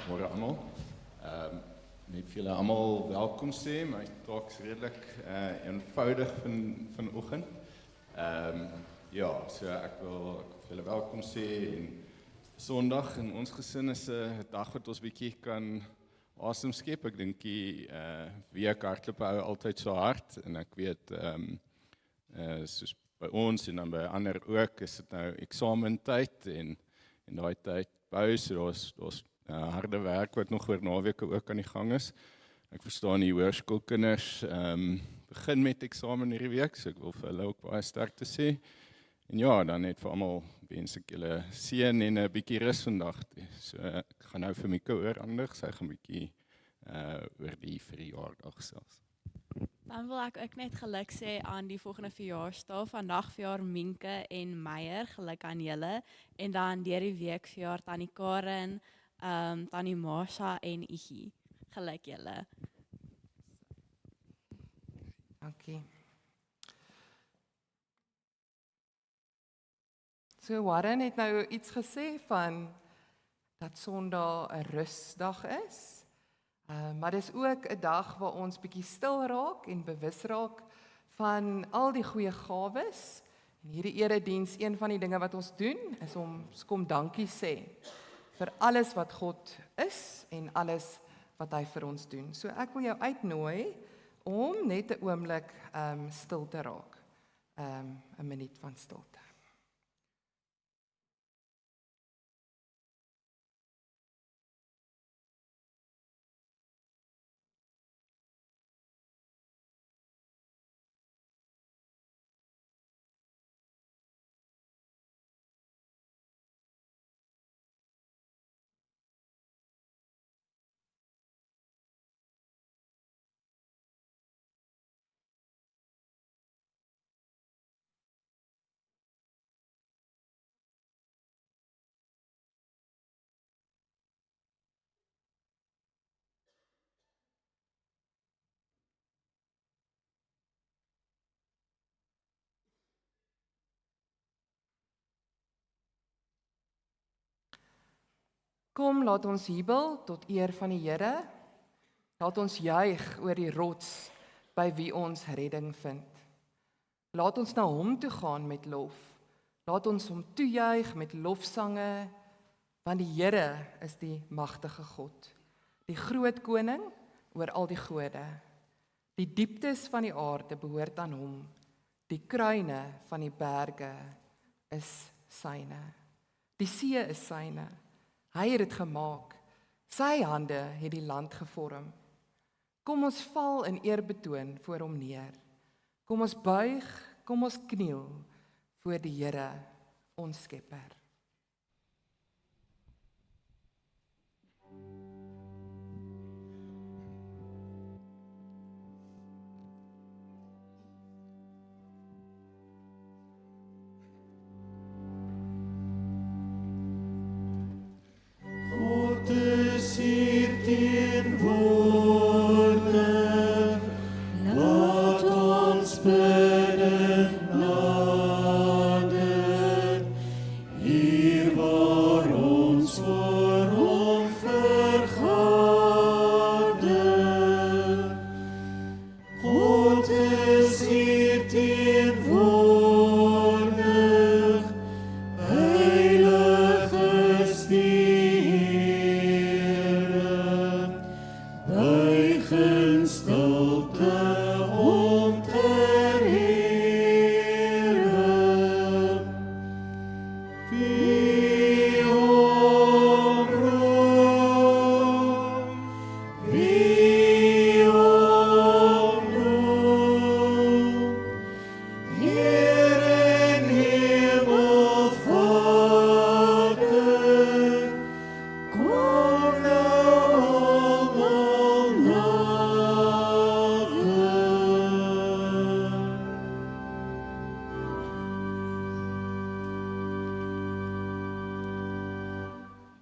Môre almal. Net vir julle almal welkom sê, my taak is redelik eenvoudig vanoggend. Ja, so ek wil julle welkom sê en Sondag in ons gesin is 'n dag wat ons bietjie kan asem skep. Ek dink die week hardloop hou altyd so hard en ek weet soos by ons en dan by ander ook is dit nou eksamentyd en en daai tyd bou, so daar's harde werk wat nog oor naweke ook aan die gang is. Ek verstaan die hoërskoolkinders begin met eksamen hierdie week, so ek wil vir hulle ook baie sterkte sê. En ja, dan net vir almal wens ek julle seën en 'n bietjie rus vandag. So ek gaan nou vir Mika oorhandig, sy gaan 'n bietjie oor die verjaardag selfs. Dan wil ek ook net geluk sê aan die volgende verjaarsdag. Vandag verjaar Minke en Meyer, geluk aan julle. En dan deur die week verjaar Tannie Karen, Tannie Marsha en Iggy. Geluk julle. Dankie. So Warren het nou iets gesê van dat Sondag 'n rusdag is. Maar dis ook 'n dag waar ons bietjie stil raak en bewus raak van al die goeie gawes. En hierdie erediens, een van die dinge wat ons doen, is om kom dankie sê vir alles wat God is en alles wat hy vir ons doen. So ek wil jou uitnooi om net 'n oomblik stil te raak. 'n minuut van stilte. Kom, laat ons jubel tot eer van die Here. Laat ons juig oor die rots by wie ons redding vind. Laat ons na hom toe gaan met lof. Laat ons hom toejuig met lofsange, want die Here is die magtige God, die groot koning oor al die gode. Die dieptes van die aarde behoort aan hom. Die kruine van die berge is syne. Die see is syne. Hy het dit gemaak. Sy hande het die land gevorm. Kom ons val in eerbetoon voor hom neer. Kom ons buig, kom ons kniel voor die Here, ons Skepper.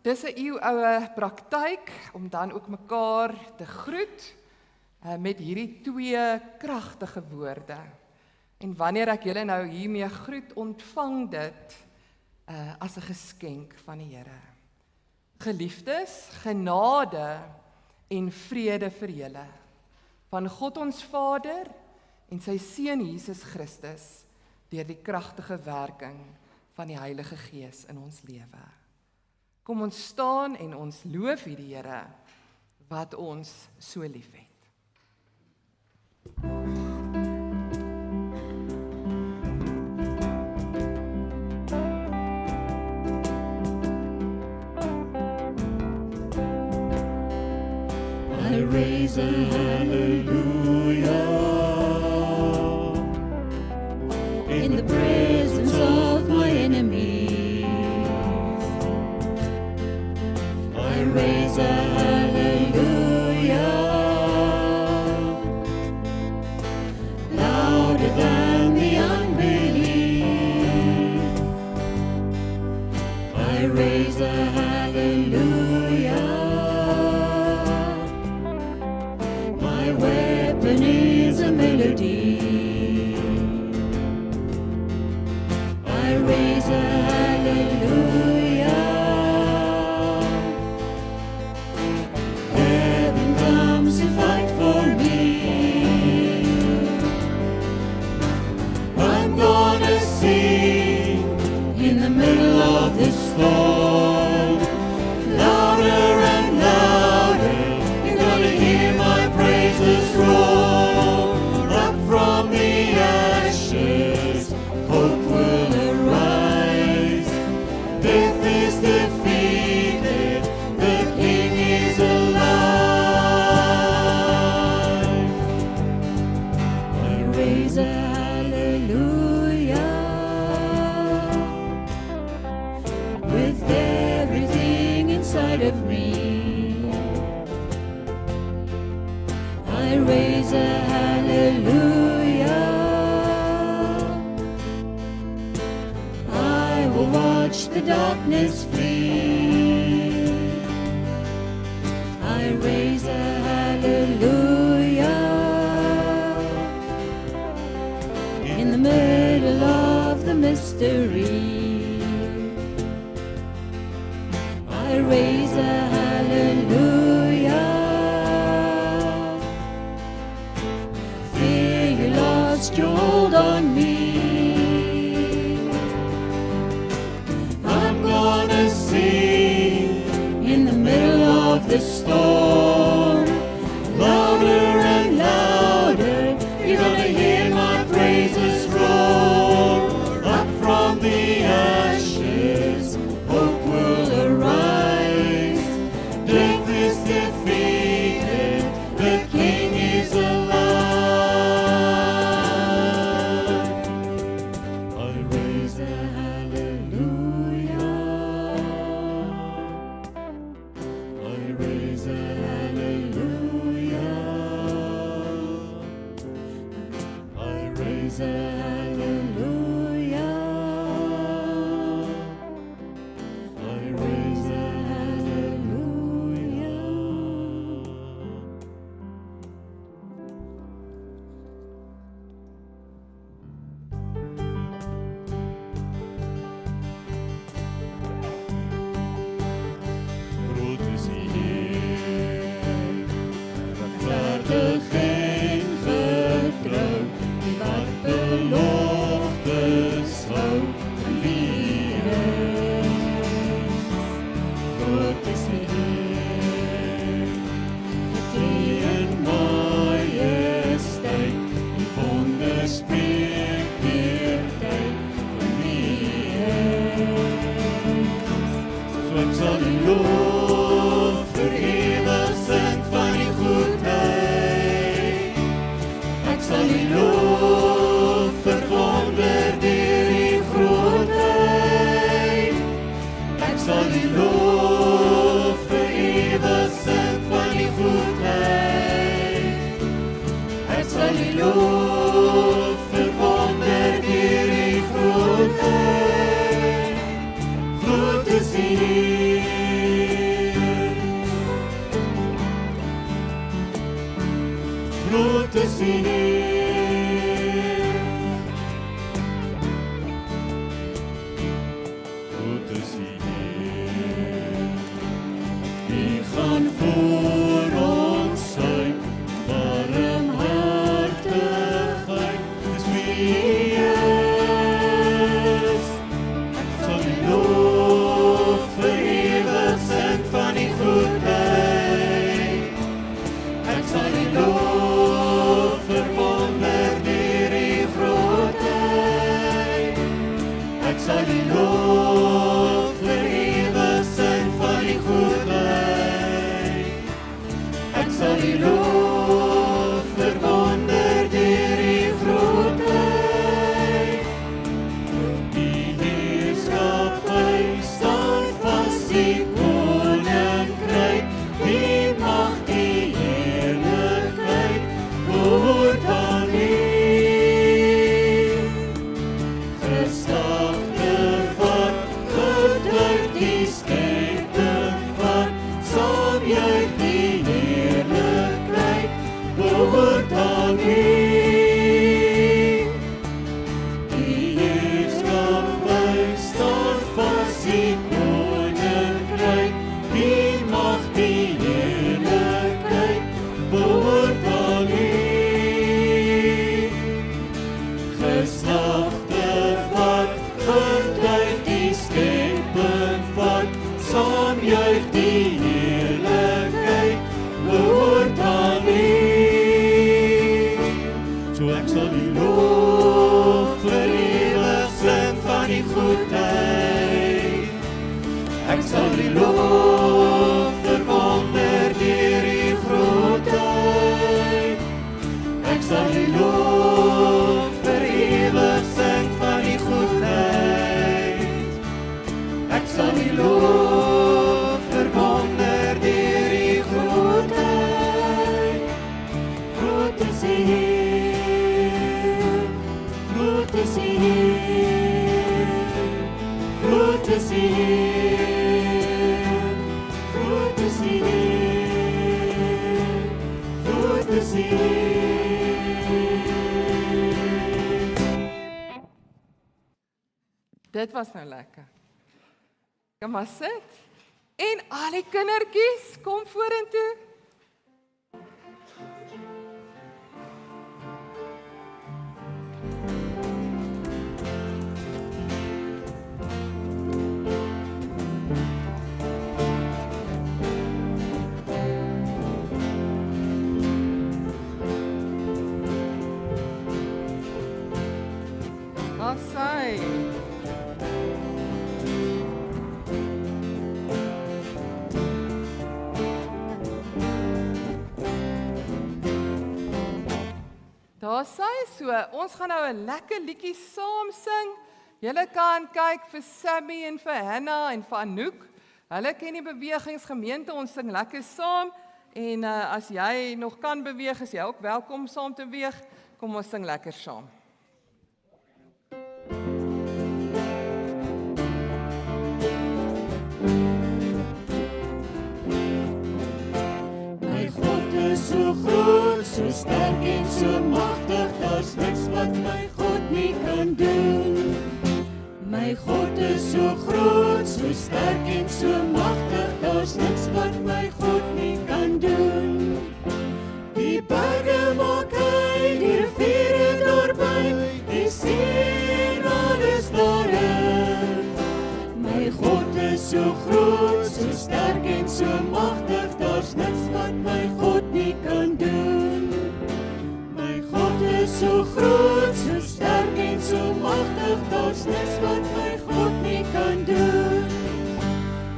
Dis 'n eeuoue praktyk om dan ook mekaar te groet met hierdie twee kragtige woorde. En wanneer ek julle nou hiermee groet, ontvang dit as 'n geskenk van die Here. Geliefdes, genade en vrede vir julle van God ons Vader en sy Seun Jesus Christus deur die kragtige werking van die Heilige Gees in ons lewe. Kom ons staan en ons loof die Here wat ons so liefhet. I raise a hallelujah in the presence of my enemies. I raise a hallelujah louder than the unbelief. I raise a hallelujah. My weapon is a melody. I raise a hallelujah. Heaven comes to fight for me. I'm gonna sing in the middle of this storm. Louder and louder, you're gonna hear my praises roar. Up from the ashes, hope will arise. Death is defeated, the King is alive. I raise a hallelujah with everything inside of me. I raise a hallelujah. I will watch the darkness flee. I raise a hallelujah in the middle of the mystery. I raise a hallelujah. Fear you lost your hold on me. I'm gonna sing in the middle of the storm. Louder and louder, you're gonna hear my praises roar. Up from the ashes, hope will arise. Death is defeated, the King is alive. I raise a hallelujah. I raise a hallelujah. I raise a hallelujah. I raise a hallelujah. Groot is die Heer, rechtvaardig en getrou, die wat beloftes hou en wie is. Groot is die Heer, die in majesteit, die wonder spreek deur tyd van wie is. So ek sal die loof vir ewig sing van die goedheid. Ek sal die loof verwonder deur die grootheid. Ek sal die loof vir ewig sing van die goedheid. Ek sal die loof verwonder deur die grootheid. Groot is die Heer. Groot is die Heer. Groot is die Heer. Die gaan voor ons uit, barmhartigheid is wie is. Ek sal die loof vir ewig sing van die goedheid. Ek sal die loof verwonder juig die heerlikheid behoort aan U. So ek sal die lof vir ewig sing van die goedheid. Ek sal die lof verwonder deur die grootheid. Ek sal die lof vir ewig sing van die goedheid. Ek sal die lof verwonder deur die grootheid. Groot is U Heer, groot is U Heer, groot is U Heer, groot is U Heer, groot is U Heer. Dit was nou lekker. Kom maar sit. En al die kindertjies, kom vorentoe. Assai. Daar sê so, ons gaan nou 'n lekker liedjie saam sing. Julle kan kyk vir Sammy en vir Hannah en vir Anouk. Hulle ken die bewegingsgemeente, ons sing lekker saam. En as jy nog kan beweeg, is jy ook welkom saam te beweeg. Kom ons sing lekker saam. My God is so groot, so sterk en so magtig, daar's niks wat my God nie kan doen. My God is so groot, so sterk en so magtig, daar's niks wat my God nie kan doen. Die berge maak hy, die riviere daarby, die see en alles daarin. My God is so groot, so sterk en so magtig, daar's niks wat my God nie kan doen. My God is so groot, so sterk en so magtig, daar's niks wat my God nie kan doen.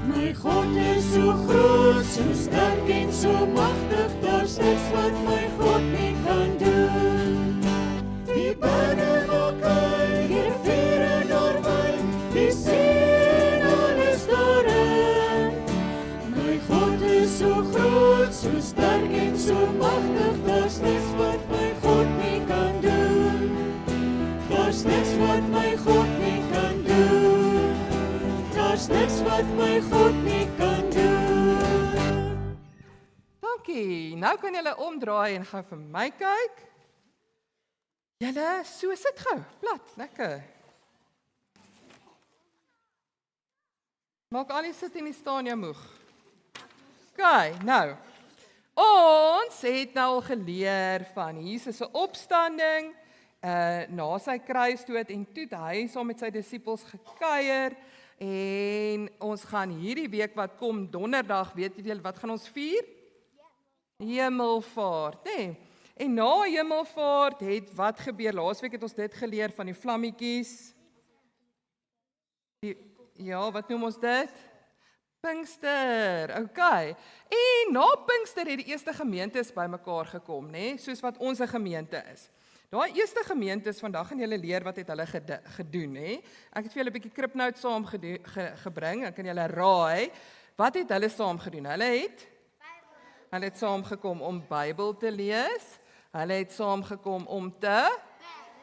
My God is so groot, so sterk en so magtig, daar's niks wat my God nie kan doen. Die berge maak hy, die riviere daarby, die see en alles daarin. My God is so groot, so sterk en so magtig, daar's niks wat my God nie kan doen. Daar's niks wat my God nie kan doen. Daar's niks wat my God nie kan doen. Dankie. Nou kan julle omdraai en gou vir my kyk. Julle, so sit gou, plat, lekker. Maak al die sit en die staan jou moeg. OK, nou. Ons het nou al geleer van Jesus se opstanding, na sy kruisdood en toe het hy saam met sy disippels gekuier en ons gaan hierdie week wat kom donderdag, weet julle wat gaan ons vier? Hemelvaart, nee. En na hemelvaart het wat gebeur? Laasweek het ons dit geleer van die vlammetjies. Ja, wat noem ons dit? Pinkster, OK. En na Pinkster het die eerste gemeentes bymekaar gekom, nê? Soos wat ons 'n gemeente is. Daai eerste gemeentes, vandag gaan julle leer wat het hulle gedoen, nê? Ek het vir julle 'n bietjie kripnout saam gebring, ek kan julle raai. Wat het hulle saam gedoen? Hulle het saamgekom om Bybel te lees. Hulle het saamgekom om te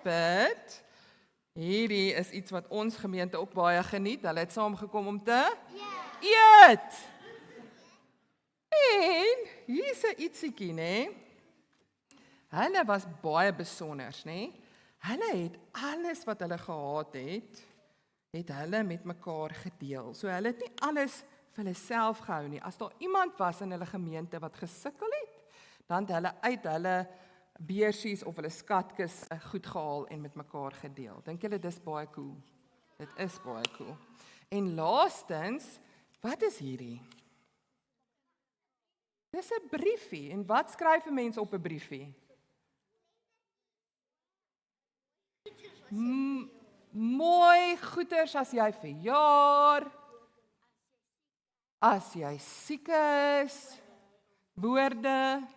bid. Hierdie is iets wat ons gemeente ook baie geniet. Hulle het saamgekom om te eet. En hier's 'n ietsiekie, nê? Hulle was baie besonders, nê? Hulle het alles wat hulle gehad het hulle met mekaar gedeel. So hulle het nie alles vir hulle self gehou nie. As daar iemand was in hulle gemeente wat gesukkel het, dan het hulle uit hulle beursies of hulle skatkis goed gehaal en met mekaar gedeel. Dink julle dis baie cool? Dit is baie cool. En laastens, wat is hierdie? Dis 'n briefie. En wat skryf 'n mens op 'n briefie? Mooi goeders as jy verjaar, as jy siek is, woorde.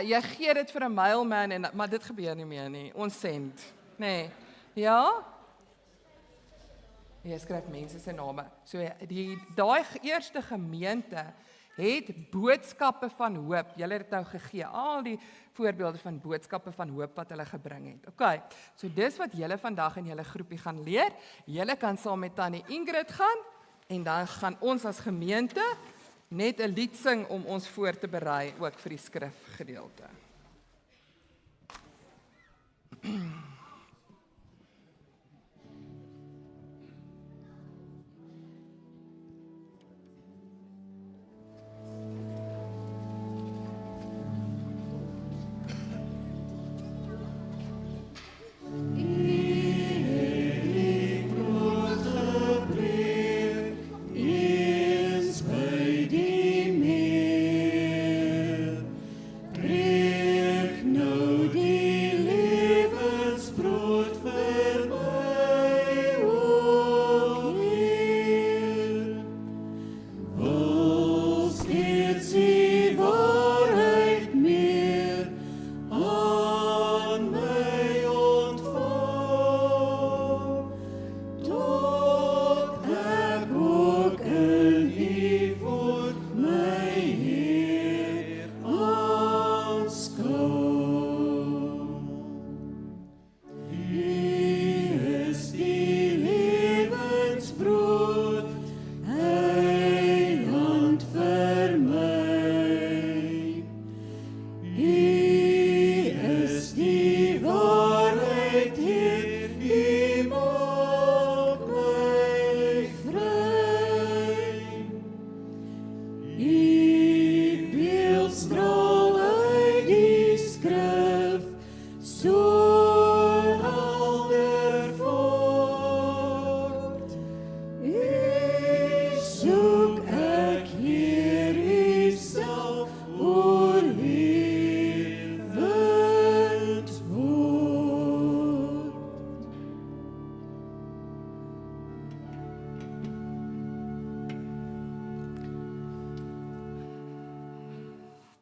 Jy gee dit vir 'n mailman, maar dit gebeur nie meer nie. Ons send, nee. Ja? Jy skryf mense se name. So daai eerste gemeente het boodskappe van hoop. Julle het dit nou gegee, al die voorbeelde van boodskappe van hoop wat hulle gebring het. OK. So dis wat julle vandag in julle groepie gaan leer. Julle kan saam met Tannie Ingrid gaan en dan gaan ons as gemeente net 'n lied sing om ons voor te berei ook vir die skrifgedeelte.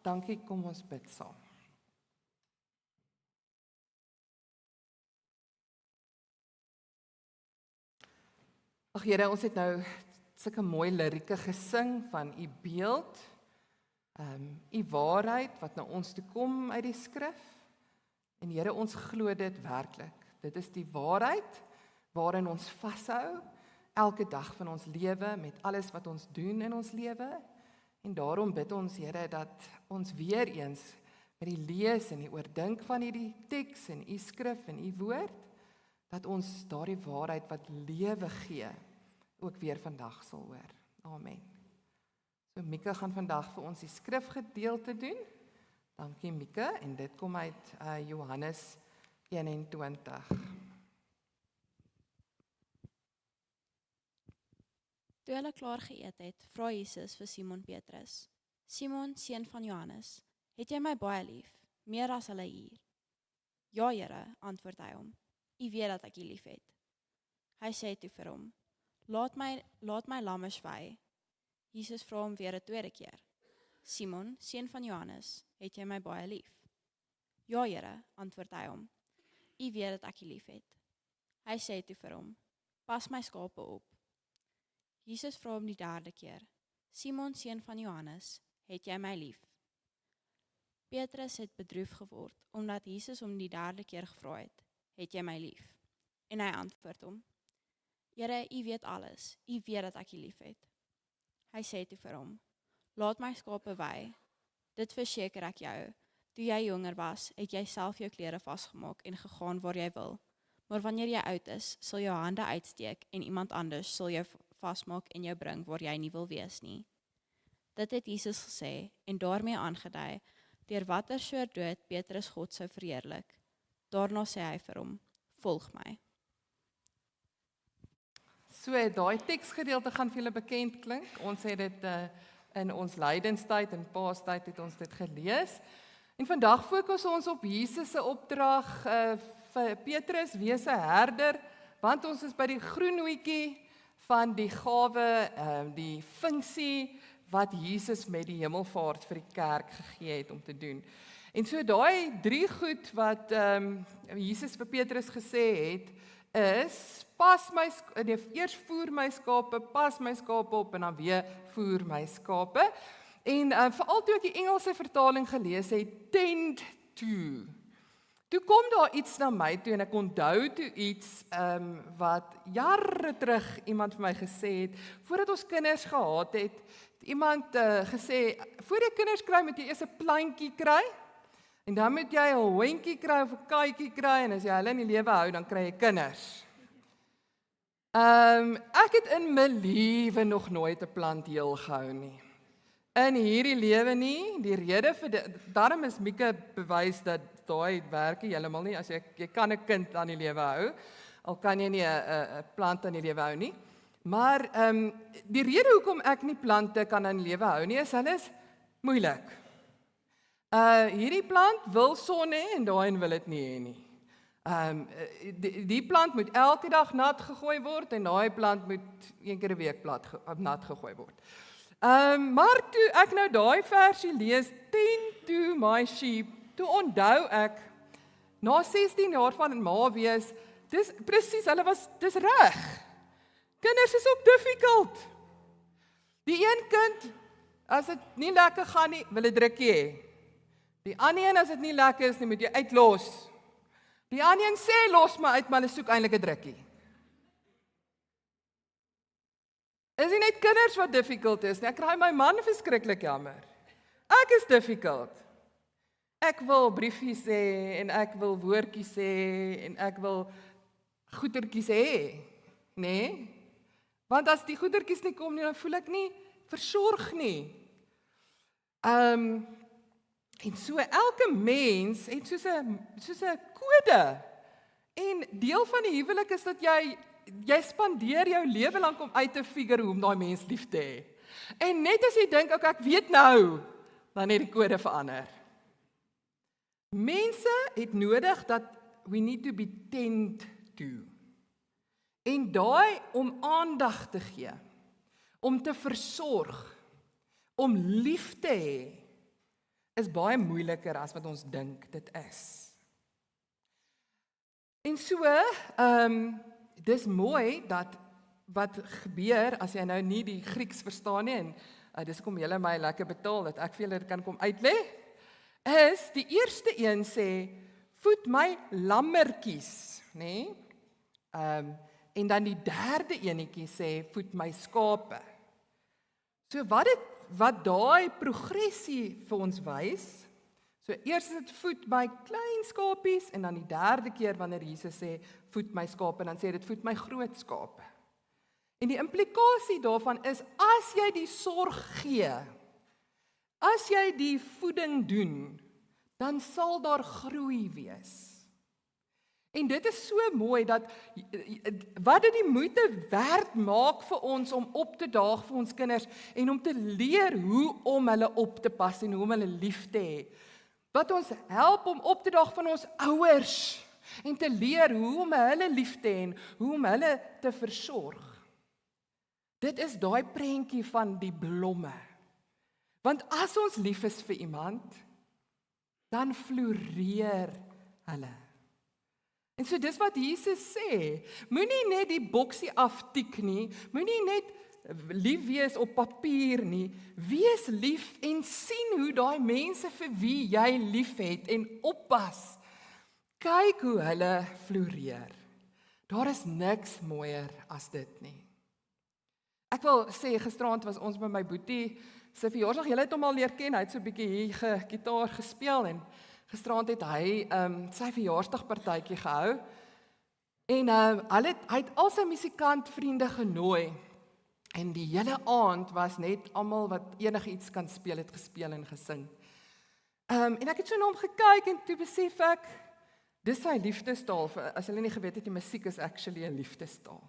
Dankie, kom ons bid saam. Ag Here, ons het nou sulke mooi lirieke gesing van u beeld, u waarheid wat na ons toe kom uit die skrif. En Here, ons glo dit werklik. Dit is die waarheid waarin ons vashou elke dag van ons lewe met alles wat ons doen in ons lewe. En daarom bid ons, Here, dat ons weer eens met die lees en die oordink van hierdie teks en u skrif en u woord, dat ons daardie waarheid wat lewe gee, ook weer vandag sal hoor. Amen. So Mieke gaan vandag vir ons die skrifgedeelte doen. Dankie Mieke, en dit kom uit Johannes 21. Toe hulle klaar geëet het, vra Jesus vir Simon Petrus: Simon, seun van Johannes, het jy my baie lief, meer as hulle hier? Ja, Here, antwoord hy hom. U weet dat ek u liefhet. Hy sê toe vir hom: Laat my lammers vei. Jesus vra hom weer 'n tweede keer: Simon, seun van Johannes, het jy my baie lief? Ja, Here, antwoord hy hom. U weet dat ek u liefhet. Hy sê toe vir hom: Pas my skape op. Jesus vra hom die derde keer: Simon, seun van Johannes, het jy my lief? Petrus het bedroef geword, omdat Jesus hom die derde keer gevra het jy my lief? En hy antwoord hom: Here, u weet alles, u weet dat ek u liefhet. Hy sê toe vir hom: Laat my skape wei. Dit verseker ek jou, toe jy jonger was, het jy self jou klere vasgemaak en gegaan waar jy wil. Maar wanneer jy oud is, sal jou hande uitsteek en iemand anders sal jou vasmaak en jou bring waar jy nie wil wees nie. Dit het Jesus gesê en daarmee aangedui, deur watter soort dood Petrus God sou verheerlik. Daarna sê hy vir hom: Volg my. So, daai teksgedeelte gaan vir julle bekend klink. Ons het dit in ons lydenstyd en paastyd het ons dit gelees. En vandag fokus ons op Jesus se opdrag vir Petrus, wees 'n herder, want ons is by die groen hoetjie van die gawe, die funksie wat Jesus met die hemelvaart vir die kerk gegee het om te doen. En so daai 3 goed wat Jesus vir Petrus gesê het, is eers voer my skape, pas my skape op en dan weer voer my skape. En veral toe ek die Engelse vertaling gelees het, tend to. Toe kom daar iets na my toe en ek onthou toe iets wat jare terug iemand vir my gesê het, voordat ons kinders gehad het, iemand gesê, voor jy kinders kry, moet jy eers 'n plantjie kry, en dan moet jy 'n hondjie kry of 'n katjie kry, en as jy hulle in die lewe hou, dan kry jy kinders. Ek het in my lewe nog nooit 'n plant heel gehou nie. In hierdie lewe nie, die rede vir daarom is Mieke bewys dat daai werk heeltemal nie, as jy kan 'n kind aan die lewe hou, al kan jy nie 'n plant aan die lewe hou nie. Maar die rede hoekom ek nie plante kan aan die lewe hou nie, is hulle is moeilik. Hierdie plant wil son hê en daai een wil dit nie hê nie. Die plant moet elke dag nat gegooi word en daai plant moet 1 keer 'n week nat gegooi word. Maar toe ek nou daai versie lees, tend to my sheep, toe onthou ek, na 16 jaar van ma wees, dis presies, dis reg. Kinders is ook difficult. Die een kind, as dit nie lekker gaan nie, wil 'n drukkie hê. Die ander een, as dit nie lekker is nie, moet jy uitlos. Die ander een sê, los my uit, maar hulle soek eintlik 'n drukkie. Is nie net kinders wat difficult is nie, ek kry my man verskriklik jammer. Ek is difficult. Ek wil briefies hê, en ek wil woordjies hê, en ek wil goedertjies hê, nê? Want as die goedertjies nie kom nie, dan voel ek nie versorg nie. En so elke mens het soos 'n kode. En deel van die huwelik is dat jy spandeer jou lewe lank om uit te figure hoe om daai mens lief te hê. En net as jy dink, ek weet nou, dan het die kode verander. Mense het nodig dat we need to be tend to. En daai om aandag te gee, om te versorg, om lief te hê, is baie moeiliker as wat ons dink dit is. En so, dis mooi dat wat gebeur as jy nou nie die Grieks verstaan nie, en dis kom julle my lekker betaal dat ek vir julle kan kom uitlê, is die eerste een sê, voed my lammertjies, nê? En dan die derde enetjie sê, voed my skape. So wat daai progressie vir ons wys, so eers is dit voed my klein skapies, en dan die derde keer wanneer Jesus sê, voed my skape, dan sê dit voed my groot skape. En die implikasie daarvan is, as jy die sorg gee, as jy die voeding doen, dan sal daar groei wees. En dit is so mooi dat wat dit die moeite werd maak vir ons om op te daag vir ons kinders en om te leer hoe om hulle op te pas en hoe om hulle lief te hê. Wat ons help om op te daag van ons ouers en te leer hoe om hulle lief te hê en hoe om hulle te versorg. Dit is daai prentjie van die blomme. Want as ons lief is vir iemand, dan floreer hulle. En so dis wat Jesus sê, moenie net die boksie aftik nie, moenie net lief wees op papier nie, wees lief en sien hoe daai mense vir wie jy lief het en oppas, kyk hoe hulle floreer. Daar is niks mooier as dit nie. Ek wil sê, gisteraand was ons by my boetie sy verjaarsdag, julle het hom al leer ken, hy het so 'n bietjie hier gitaar gespeel en gisteraand het hy sy verjaarsdagpartytjie gehou en hy het al sy musikantvriende genooi en die hele aand was net almal wat enigiets kan speel het gespeel en gesing. En ek het so na hom gekyk en toe besef ek, dis sy liefdestaal, as hulle nie geweet het die musiek is actually 'n liefdestaal.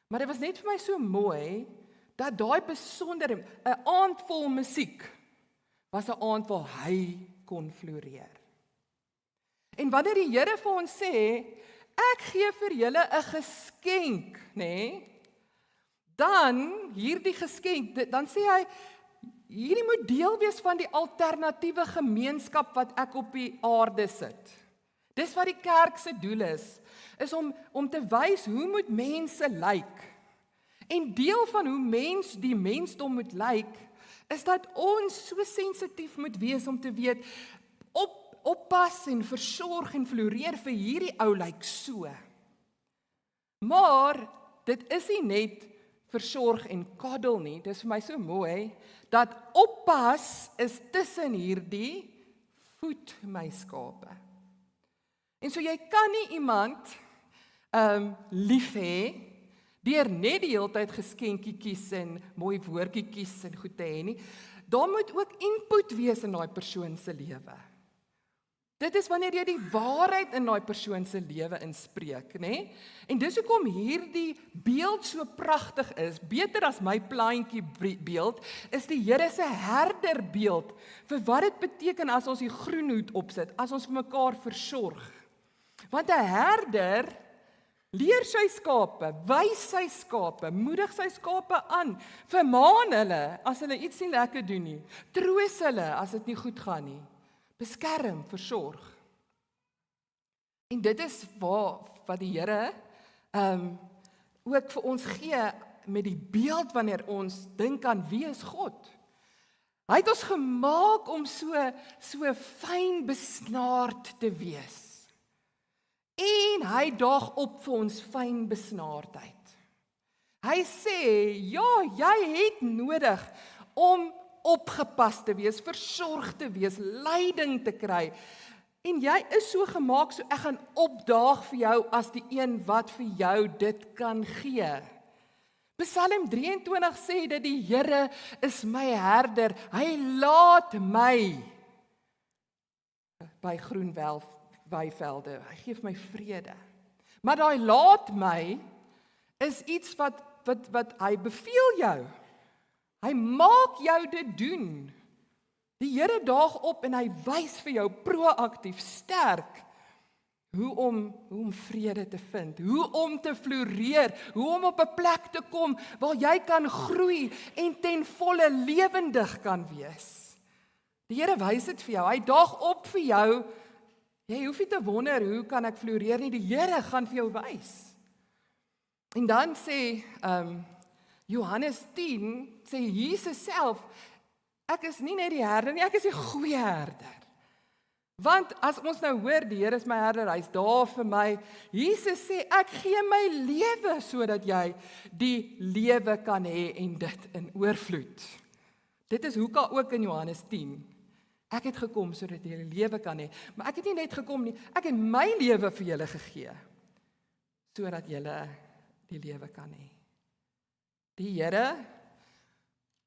Maar dit was net vir my so mooi, dat daai besondere, 'n aand vol musiek, was 'n aand waar hy kon floreer. En wanneer die Here vir ons sê, ek gee vir julle 'n geskenk, nê? Dan, hierdie geskenk, dan sê hy, hierdie moet deel wees van die alternatiewe gemeenskap wat ek op die aarde sit. Dis wat die kerk se doel is om te wys hoe moet mense lyk. En deel van hoe die mensdom moet lyk, is dat ons so sensitief moet wees om te weet, oppas en versorg en floreer vir hierdie ou lyk so. Maar, dit is nie net versorg en kaddel nie, dit is vir my so mooi, dat oppas is tussen hierdie voed my skape. En so jy kan nie iemand lief hê, deur net die hele tyd geskenkies en mooi woordjies en goed te hê nie. Daar moet ook input wees in daai persoon se lewe. Dit is wanneer jy die waarheid in daai persoon se lewe inspreek, nê? En dis hoekom hierdie beeld so pragtig is, beter as my plaantjie beeld, is die Here se herderbeeld vir wat dit beteken as ons die groen hoed opsit, as ons vir mekaar versorg. Want 'n herder leer sy skape, wys sy skape, moedig sy skape aan, vermaan hulle as hulle iets nie lekker doen nie, troos hulle as dit nie goed gaan nie, beskerm, versorg. En dit is wat die Here ook vir ons gee met die beeld wanneer ons dink aan wie is God. Hy het ons gemaak om so fyn besnaard te wees. En hy daag op vir ons fyn besnaardheid. Hy sê, ja, jy het nodig om opgepas te wees, versorg te wees, leiding te kry. En jy is so gemaak, so ek gaan opdaag vir jou as die een wat vir jou dit kan gee. Psalm 23 sê dat die Here is my herder, hy laat my by groen weivelde, hy gee vir my vrede. Maar daai laat my is iets wat hy beveel jou. Hy maak jou dit doen. Die Here daag op en hy wys vir jou proaktief, sterk, hoe om vrede te vind, hoe om te floreer, hoe om op 'n plek te kom waar jy kan groei en ten volle lewendig kan wees. Die Here wys dit vir jou, hy daag op vir jou. Jy hoef nie te wonder, hoe kan ek floreer nie, die Here gaan vir jou wys. En dan sê Johannes 10, sê Jesus self, ek is nie net die herder nie, ek is die goeie herder. Want as ons nou hoor, die Here is my herder, hy is daar vir my. Jesus sê, ek gee my lewe sodat jy die lewe kan hê en dit in oorvloed. Dit is hoeka ook in Johannes 10. Ek het gekom sodat jy die lewe kan hê, maar ek het nie net gekom nie, ek het my lewe vir julle gegee, sodat julle die lewe kan hê. Die Here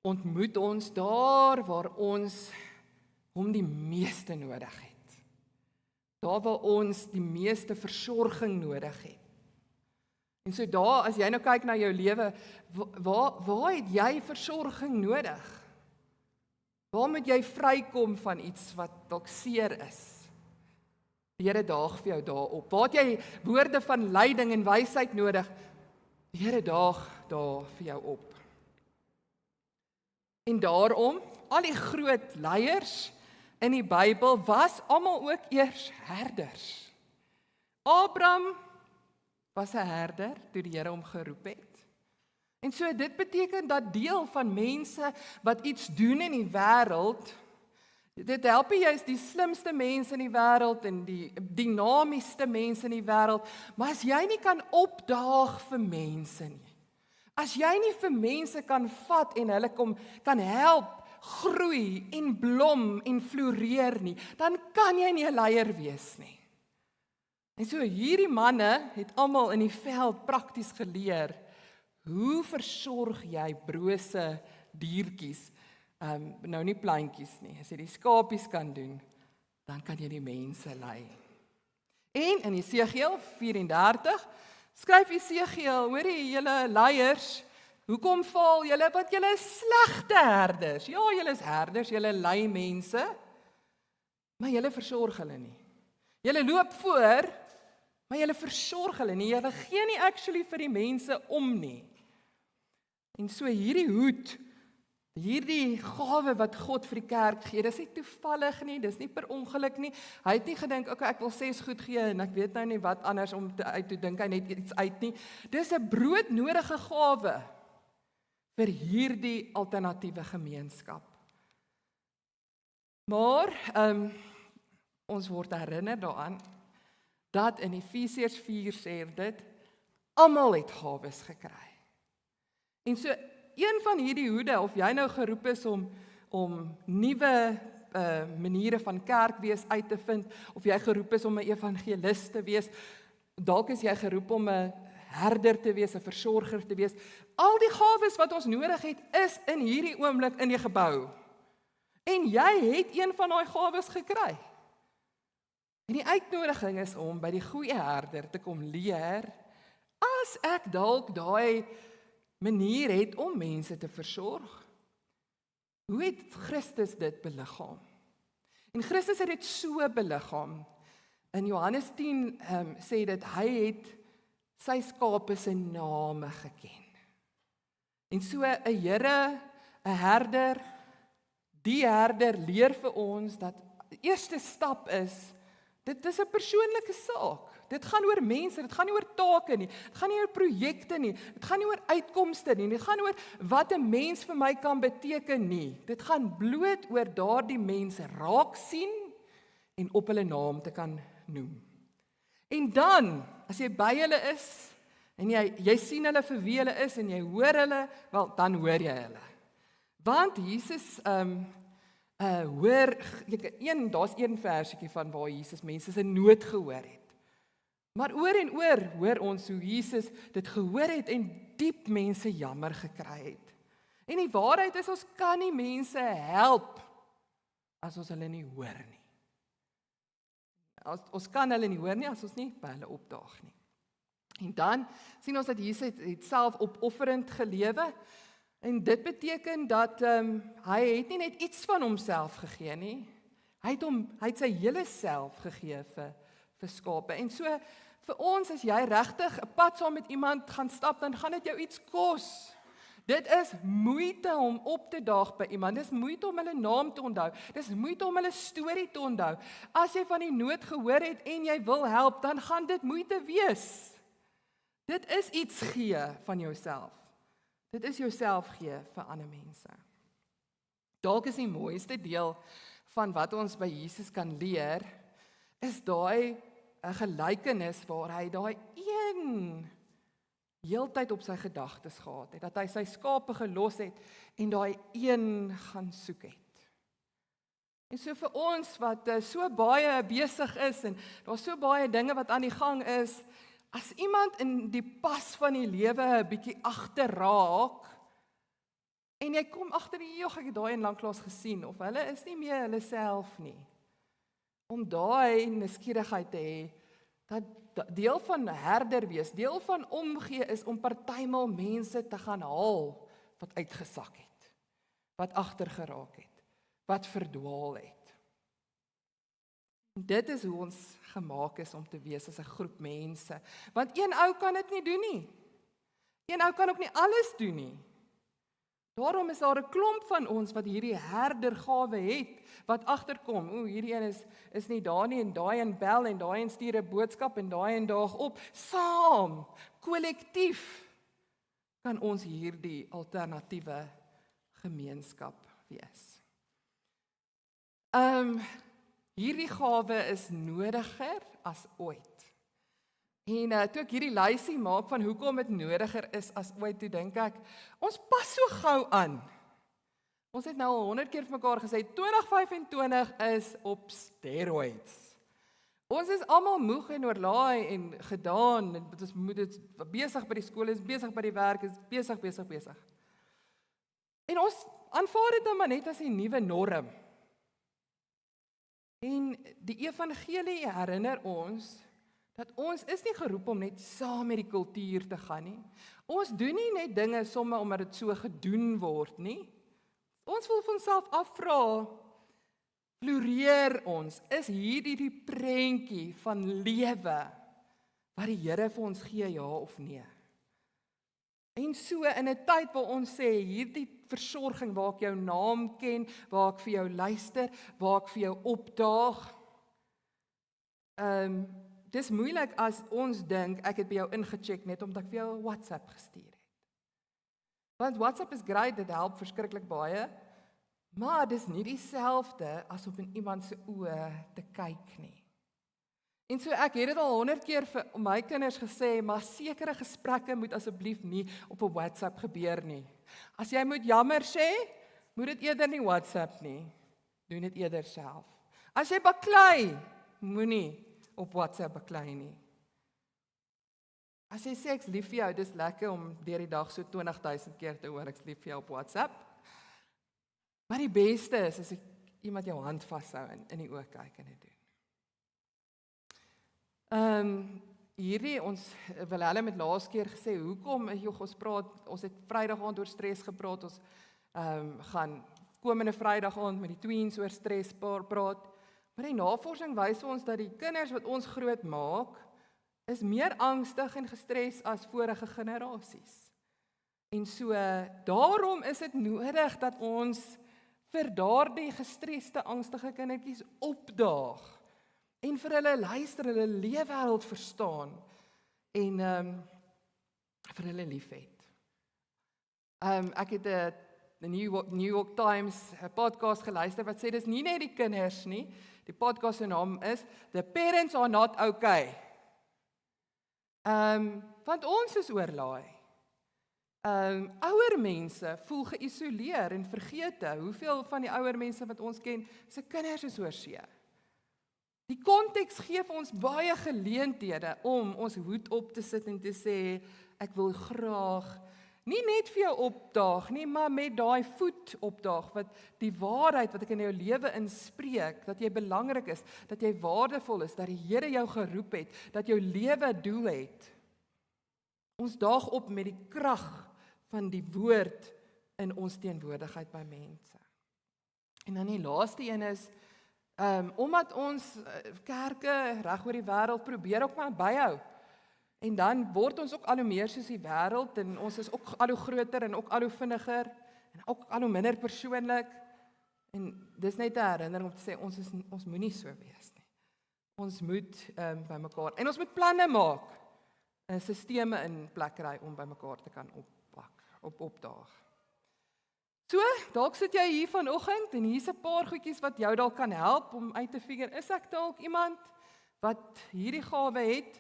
ontmoet ons daar waar ons hom die meeste nodig het. Daar waar ons die meeste versorging nodig het. En so daar, as jy nou kyk na jou lewe, waar het jy versorging nodig? Waar moet jy vrykom van iets wat dalk seer is? Die Here daag vir jou daarop. Waar het jy woorde van leiding en wysheid nodig? Die Here daag daar vir jou op. En daarom, al die groot leiers in die Bybel was almal ook eers herders. Abraham was 'n herder toe die Here hom geroep het. En so dit beteken dat deel van mense wat iets doen in die wêreld, dit help jy is die slimste mense in die wêreld en die dinamiesste mense in die wêreld, maar as jy nie kan opdaag vir mense nie, as jy nie vir mense kan vat en hulle kan help groei en blom en floreer nie, dan kan jy nie 'n leier wees nie. En so hierdie manne het almal in die veld prakties geleer, hoe versorg jy brose diertjies, nou nie plantjies nie, as jy die skapies kan doen, dan kan jy die mense lei. En in Jesegiel 34 Skryf Esegiel, hoorie julle leiers, hoekom faal julle? Want julle is slegte herders. Ja, julle is herders, julle lei mense, maar julle versorg hulle nie. Julle loop voor, maar julle versorg hulle nie. Julle gee nie actually vir die mense om nie. En so hierdie hoed, hierdie gawe wat God vir die kerk gee, dis nie toevallig nie, dis nie per ongeluk nie. Hy het nie gedink, okay, ek wil 6 goed gee en ek weet nou nie wat anders om uit te dink, hy net iets uit nie. Dis 'n broodnodige gawe vir hierdie alternatiewe gemeenskap. Maar ons word herinner daaraan dat in Efesiërs 4 sê dit, almal het gawes gekry. En so een van hierdie hoede, of jy nou geroep is om nuwe maniere van kerk wees uit te vind, of jy geroep is om 'n evangelis te wees, dalk is jy geroep om 'n herder te wees, 'n versorger te wees. Al die gawes wat ons nodig het, is in hierdie oomblik in die gebou. En jy het een van daai gawes gekry. En die uitnodiging is om by die goeie herder te kom leer, as ek dalk daai manier het om mense te versorg. Hoe het Christus dit beliggaam? En Christus het dit so beliggaam. In Johannes 10 sê dit, hy het sy skape se name geken. En so 'n Here, 'n herder, die herder leer vir ons dat die eerste stap is, dit is 'n persoonlike saak. Dit gaan oor mense, dit gaan nie oor take nie, dit gaan nie oor projekte nie, dit gaan nie oor uitkomste nie, dit gaan oor wat 'n mens vir my kan beteken nie. Dit gaan bloot oor daardie mense raak sien en op hulle naam te kan noem. En dan, as jy by hulle is, en jy sien hulle vir wie hulle is, en jy hoor hulle, wel, dan hoor jy hulle. Want Jesus daar's een versietjie van waar Jesus mense se nood gehoor het. Maar oor en oor hoor ons hoe Jesus dit gehoor het en diep mense jammer gekry het. En die waarheid is, ons kan nie mense help as ons hulle nie hoor nie. Ons kan hulle nie hoor nie as ons nie by hulle opdaag nie. En dan sien ons dat Jesus het self opofferend gelewe. En dit beteken dat hy het nie net iets van homself gegee nie. Hy het sy hele self gegee vir skape. En so vir ons, as jy regtig 'n pad saam met iemand gaan stap, dan gaan dit jou iets kos. Dit is moeite om op te daag by iemand. Dis moeite om hulle naam te onthou. Dis moeite om hulle storie te onthou. As jy van die nood gehoor het en jy wil help, dan gaan dit moeite wees. Dit is iets gee van jouself. Dit is jouself gee vir ander mense. Dalk is die mooiste deel van wat ons by Jesus kan leer, is daai 'n gelykenis waar hy daai een heeltyd op sy gedagtes gehad het, dat hy sy skape gelos het en daai een gaan soek het. En so vir ons wat so baie besig is en daar's so baie dinge wat aan die gang is, as iemand in die pas van die lewe 'n bietjie agterraak en jy kom agter die ek het daai in lanklaas gesien of hulle is nie meer hulle self nie. Om daai nuuskierigheid te hê, dat deel van herder wees, deel van omgee is om partymal mense te gaan haal wat uitgesak het, wat agtergeraak het, wat verdwaal het. Dit is hoe ons gemaak is om te wees as 'n groep mense. Want een ou kan dit nie doen nie. Een ou kan ook nie alles doen nie. Daarom is daar 'n klomp van ons wat hierdie herdergawe het, wat agterkom, hierdie een is nie daar nie, en daai een bel, en daai een stuur 'n boodskap, en daai een daag op. Saam, kollektief, kan ons hierdie alternatiewe gemeenskap wees. Hierdie gawe is nodiger as ooit. En toe ek hierdie lysie maak van hoekom dit nodiger is as ooit, toe dink ek, ons pas so gou aan. Ons het nou al 100 keer vir mekaar gesê, 2025 is op steroids. Ons is almal moeg en oorlaai en gedaan, en ons moet dit besig by die skool, is besig by die werk, is besig. En ons aanvaar dit nou maar net as die nuwe norm. En die evangelie herinner ons dat ons is nie geroep om net saam met die kultuur te gaan nie. Ons doen nie net dinge sommer omdat dit so gedoen word nie. Ons wil vir onsself afvra, floreer ons, is hierdie die prentjie van lewe wat die Here vir ons gee, ja of nee? En so in 'n tyd waar ons sê, hierdie versorging waar ek jou naam ken, waar ek vir jou luister, waar ek vir jou opdaag, dis moeilik as ons dink, ek het by jou ingecheck net omdat ek vir jou 'n WhatsApp gestuur het. Want WhatsApp is great, dit help verskriklik baie, maar dis nie dieselfde as om in iemand se oë te kyk nie. En so ek het dit al 100 keer vir my kinders gesê, maar sekere gesprekke moet asseblief nie op 'n WhatsApp gebeur nie. As jy moet jammer sê, moet dit eerder nie WhatsApp nie. Doen dit eerder self. As jy baklei, moenie op WhatsApp baklei nie. As jy sê ek's lief vir jou, dis lekker om deur die dag so 20,000 keer te hoor ek's lief vir jou op WhatsApp. Maar die beste is as ek iemand jou hand vashou en in die oë kyk en dit doen. Hierdie, ons Willem het laas keer gesê, hoekom, ons het Vrydag aand oor stres gepraat, ons gaan komende Vrydag aand met die tweens oor stres praat, maar die navorsing wys ons dat die kinders wat ons groot maak, is meer angstig en gestres as vorige generasies. En so, daarom is dit nodig dat ons vir daardie gestreste, angstige kindertjies opdaag, en vir hulle luister, hulle leefwêreld verstaan, en vir hulle liefhet. Ek het 'n New York Times podcast geluister, wat sê, dis nie net die kinders nie, die podcast se naam is, The Parents Are Not Okay. Want ons is oorlaai. Ouer mense voel geïsoleer en vergete. Hoeveel van die ouer mense wat ons ken, se kinders is oorsee. Die konteks gee vir ons baie geleenthede om ons hoed op te sit en te sê, ek wil graag, nie net vir jou opdaag nie, maar met daai voet opdaag, wat die waarheid wat ek in jou lewe inspreek, dat jy belangrik is, dat jy waardevol is, dat die Here jou geroep het, dat jou lewe doel het. Ons daag op met die krag van die woord in ons teenwoordigheid by mense. En dan die laaste een is, omdat ons kerke reg oor die wêreld probeer ook maar byhou, en dan word ons ook al hoe meer soos die wêreld, en ons is ook al hoe groter en ook al hoe vinniger, en ook al hoe minder persoonlik, en dis net 'n herinnering om te sê, ons moenie so wees nie. Ons moet by mekaar, en ons moet planne maak, sisteme in plek kry om by mekaar te kan opdaag. So, dalk sit jy hier vanoggend en hier's 'n paar goedjies wat jou dalk kan help om uit te figure, is ek dalk iemand wat hierdie gawe het?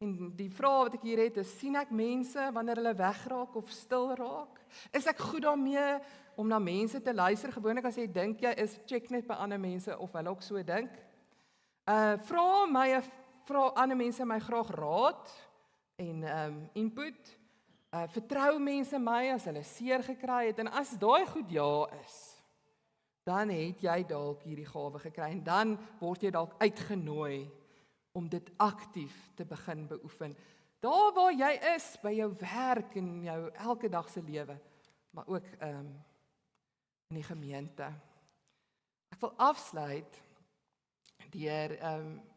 En die vraag wat ek hier het is, sien ek mense wanneer hulle wegraak of stil raak? Is ek goed daarmee om na mense te luister? Gewoonlik as jy dink jy is, check net by ander mense of hulle ook so dink. Vra ander mense my graag raad en input. Vertrou mense my as hulle seer gekry het, en as daai goed ja is, dan het jy dalk hierdie gawe gekry, en dan word jy dalk uitgenooi om dit aktief te begin beoefen. Daar waar jy is, by jou werk en jou elke dag se lewe, maar ook in die gemeente. Ek wil afsluit deur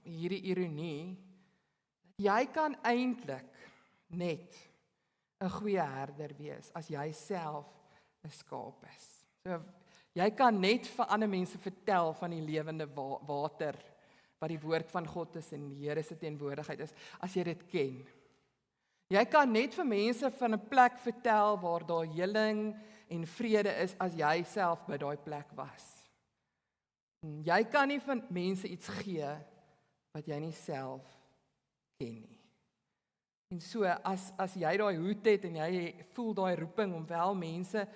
hierdie ironie, dat jy kan eintlik net 'n goeie herder wees as jy self 'n skaap is. So, jy kan net vir ander mense vertel van die lewende water, wat die woord van God is en die Here se teenwoordigheid is, as jy dit ken. Jy kan net vir mense van 'n plek vertel waar daar heling en vrede is, as jy self by daai plek was. Jy kan nie vir mense iets gee wat jy nie self ken nie. En so, as jy daai hoed het en jy voel daai roeping om wel mense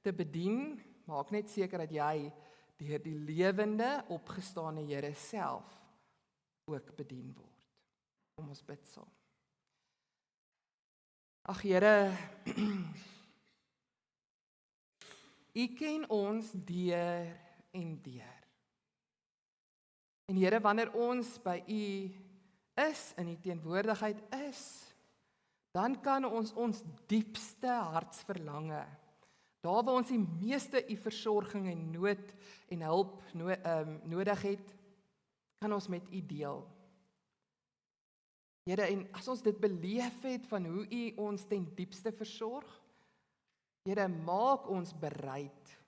te bedien, maak net seker dat jy deur die lewende, opgestane Here self ook bedien word. Kom ons bid saam. Ag Here, U ken ons deur en deur. En Here, wanneer ons by U is, in die teenwoordigheid is, dan kan ons diepste hartsverlange, daar waar ons die meeste u versorging en nood en hulp nodig het, kan ons met u deel. Here, en as ons dit beleef het van hoe u ons ten diepste versorg, Here, maak ons bereid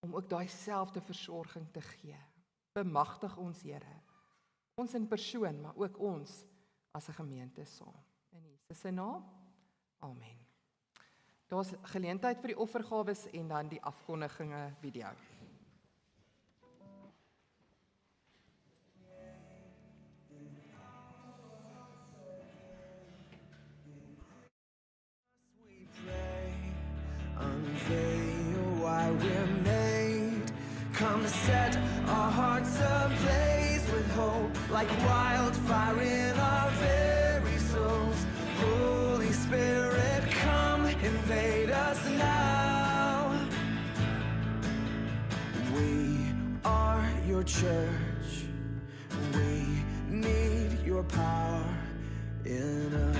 om ook daai selfde versorging te gee. Bemagtig ons, Here. Ons in persoon, maar ook ons as 'n gemeente saam. In Jesus se naam. Amen. Daar's geleentheid vir die offergawes en dan die afkondiginge video. We pray, unveil why we're made. Come set our hearts ablaze with hope, like wildfire in our very souls. Holy Spirit, come invade us now. We are your church. We need your power in us.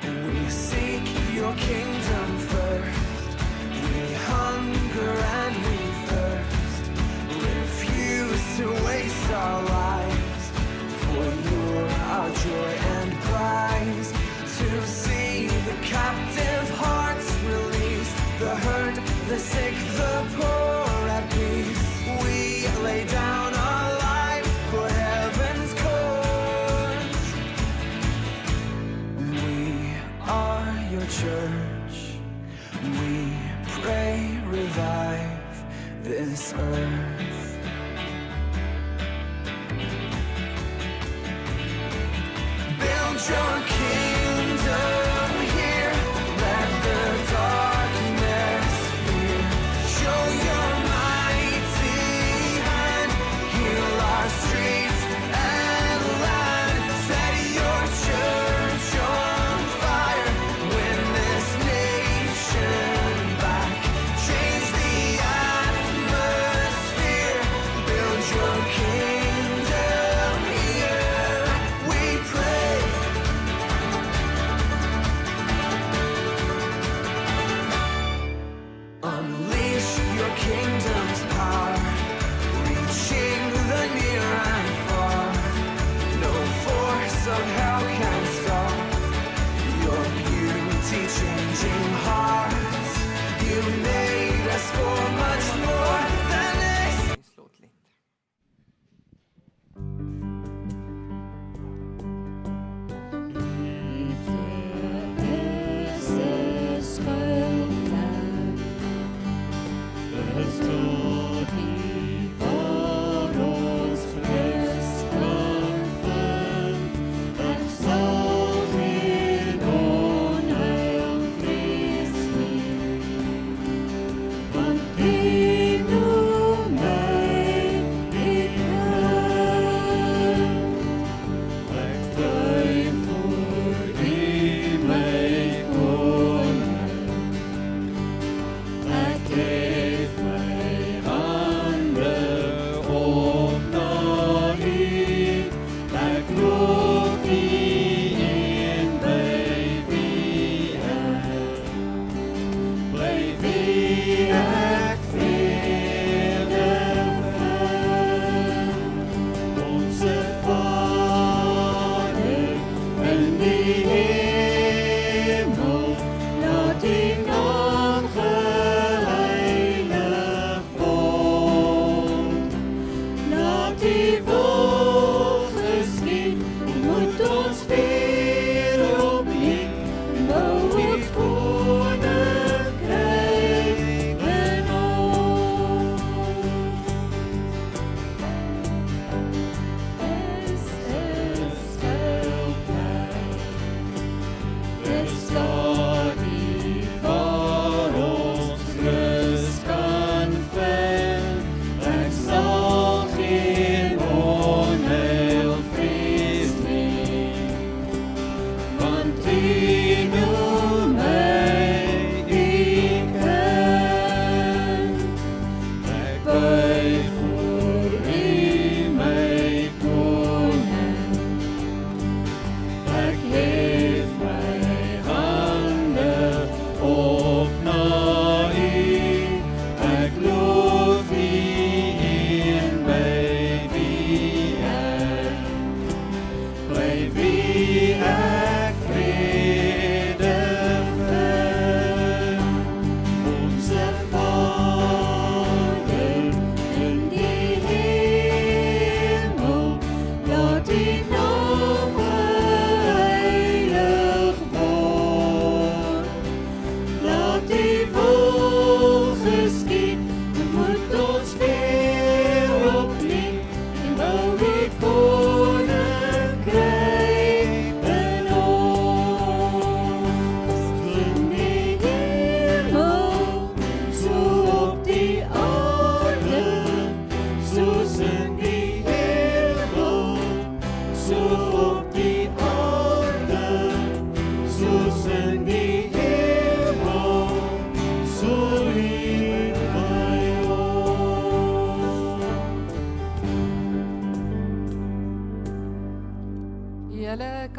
We seek your kingdom first. We hunger and we thirst. Refuse to waste our lives. For you're our joy and prize. To see the captive hearts released. The hurt, the sick, the poor at peace. We lay down our lives for heaven's cause. We are your church. We pray, revive this earth. Build your kingdom here. Let the darkness fear. Show your mighty hand. Heal our streets and land. Set your church on fire. Win this nation back. Change the atmosphere. Build your kingdom here. We pray. Unleash your kingdom's power, reaching the near and far. No force of hell can stop your beauty changing hearts. You made us for much more than this. Slotlied. Is 'n skuilplek. Dis tot die waar ons rus kan vind. En sal geen onheil vrees nie. Want die noem my die kind. Ek duim voor die my koning. Ek geef my hande op na U. Ek roep die in by wie ek. By wie ek vrees.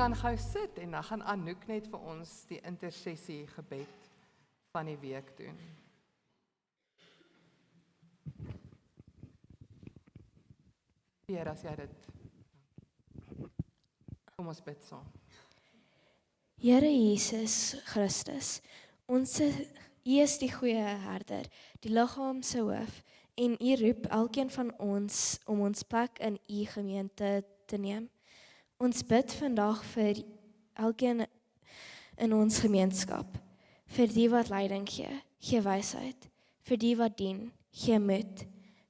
kan gou sit en dan gaan Anouk net vir ons die intersessie gebed van die week doen. Pierre, as jy dit. Kom ons bid saam. Here Jesus Christus, U is die goeie herder, die liggaam se hoof, en U roep elkeen van ons om ons plek in U gemeente te neem. Ons bid vandag vir elkeen in ons gemeenskap, vir die wat leiding gee wysheid, vir die wat dien, gee moed,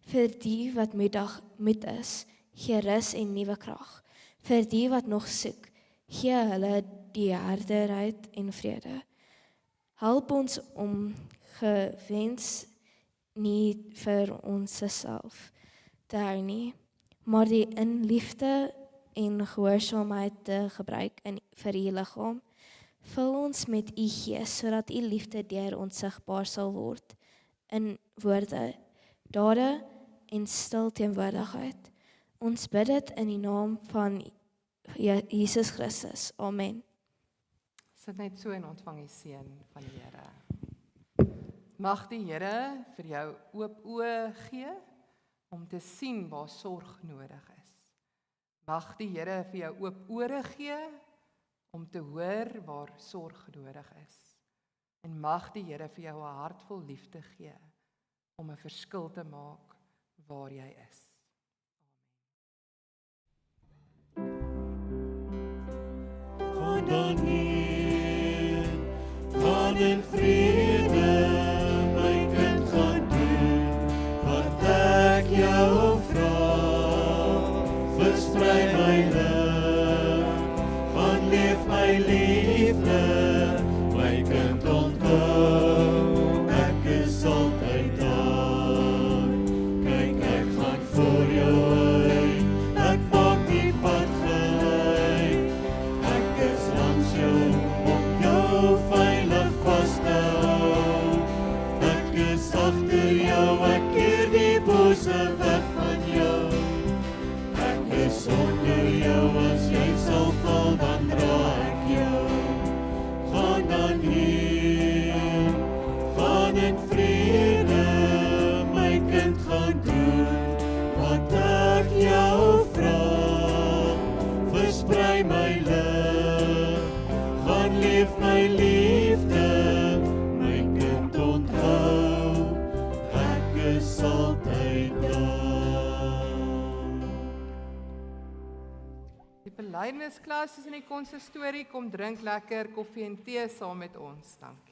vir die wat moed is, gee rus en nuwe krag, vir die wat nog soek, gee hulle die helderheid en vrede. Help ons om gewens nie vir onsself te hou nie, maar die in liefde en gehoorsaamheid te gebruik vir U liggaam. Vul ons met U Gees, sodat U liefde deur ons sigbaar sal word, in woorde, dade en stil teenwoordigheid. Ons bid dit in die naam van Jesus Christus. Amen. Sit net so en ontvang die seën van die Here. Mag die Here vir jou oop oë gee om te sien waar sorg nodig is. Mag die Here vir jou oop ore gee om te hoor waar sorg nodig is. En mag die Here vir jou 'n hart vol liefde gee om 'n verskil te maak waar jy is. Gaan dan heen, gaan in vrede, my kind, gaan doen wat ek jou vra. Versprei my lig, gaan leef my liefde, my kind, onthou, ek is altyd daar. Kyk, ek gaan voor jou uit, ek maak die pad gelyk. Ek is langs jou om jou veilig vas te hou. Ek is agter jou, ek keer die bose weg van jou. Ek is onder jou, as jy sal val, dan dra ek jou. Gaan dan heen, gaan in vrede, my kind, gaan doen wat ek jou vra. Versprei my lig, gaan leef my liefde, my kind, onthou, ek is altyd daar. Die belydennisklas is in die konsistorie, kom drink lekker koffie en tee saam met ons. Dankie.